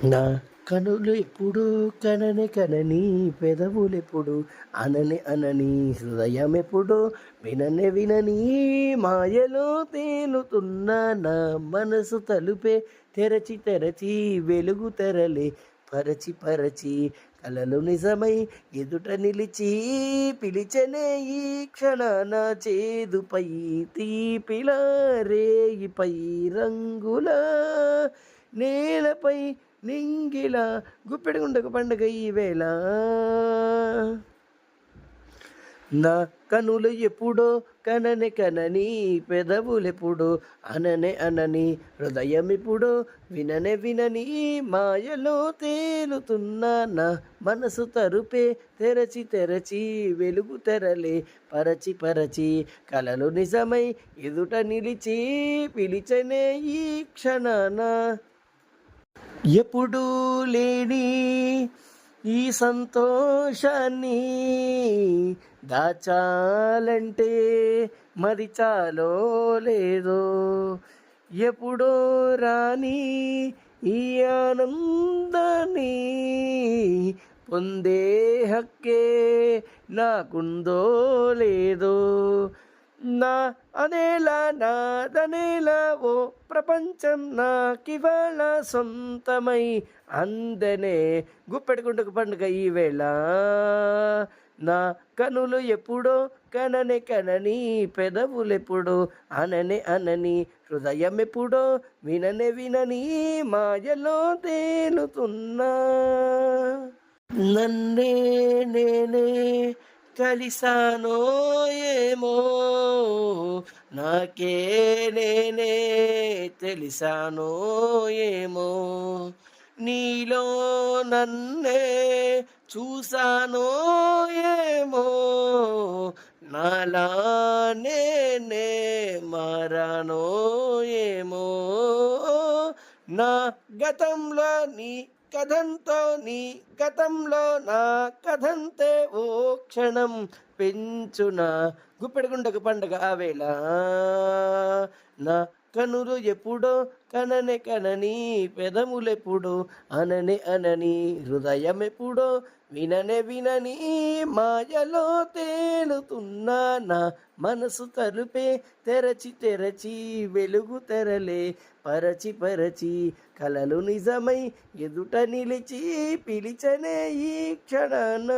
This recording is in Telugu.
నా కనులు ఎప్పుడు కనని కనని పెదవులెప్పుడు అనని అనని హృదయం ఎప్పుడు వినని వినని మాయలో తేలుతున్న నా మనసు తలుపే తెరచి తెరచి వెలుగు తెరలే పరచి పరచి కలలు నిజమై ఎదుట నిలిచి పిలిచనే ఈ క్షణాన చేదుపై తీపిలా రేయిపై రంగుల నేలపై నింగిలా గుప్పెడి గుండెకు పండుగ ఈవేళ. నా కనులు ఎప్పుడో కనని కనని పెదవులెప్పుడో అననే అనని హృదయం ఎప్పుడో విననే వినని మాయలో తేలుతున్న నా మనసు తరుపే తెరచి తెరచి వెలుగు తెరలే పరచి పరచి కలలు నిజమై ఎదుట నిలిచి పిలిచనే ఈ క్షణాన ఎప్పుడూ లేని ఈ సంతోషాన్ని దాచాలంటే మరి చాలో లేదో ఎప్పుడో రాని ఈ ఆనందాన్ని పొందే హక్కే నాకుందో లేదో నా అనేలా నాదనేలా ఓ ప్రపంచం నాకివాళ సొంతమై అందనే గుప్పెడుకుంటకు పండుగ ఈవేళ. నా కనులు ఎప్పుడో కనని కనని పెదవులెప్పుడో అనని అనని హృదయం ఎప్పుడో వినని వినని మాయలో తేలుతున్నా నన్నే నేనే కలిసానో ఏమో నాకే నేనే తెలిసానో ఏమో నీలో నన్నే చూసానో ఏమో నాలా నేనే మారానో ఏమో నా గతంలో నీ కథంతో నీ గతంలో నా కథంతే ఓ క్షణం పెంచున గుప్పెడుగుండకు పండుగ ఆవేళ. నా కనులు ఎప్పుడో కనని కనని పెదములెప్పుడో అనని అనని హృదయం ఎప్పుడో వినని వినని మాయలో తేలుతున్నా నా మనసు తలుపే తెరచి తెరచి వెలుగు తెరలే పరచి పరచి కలలు నిజమై ఎదుట నిలిచి పిలిచనే ఈ క్షణాన.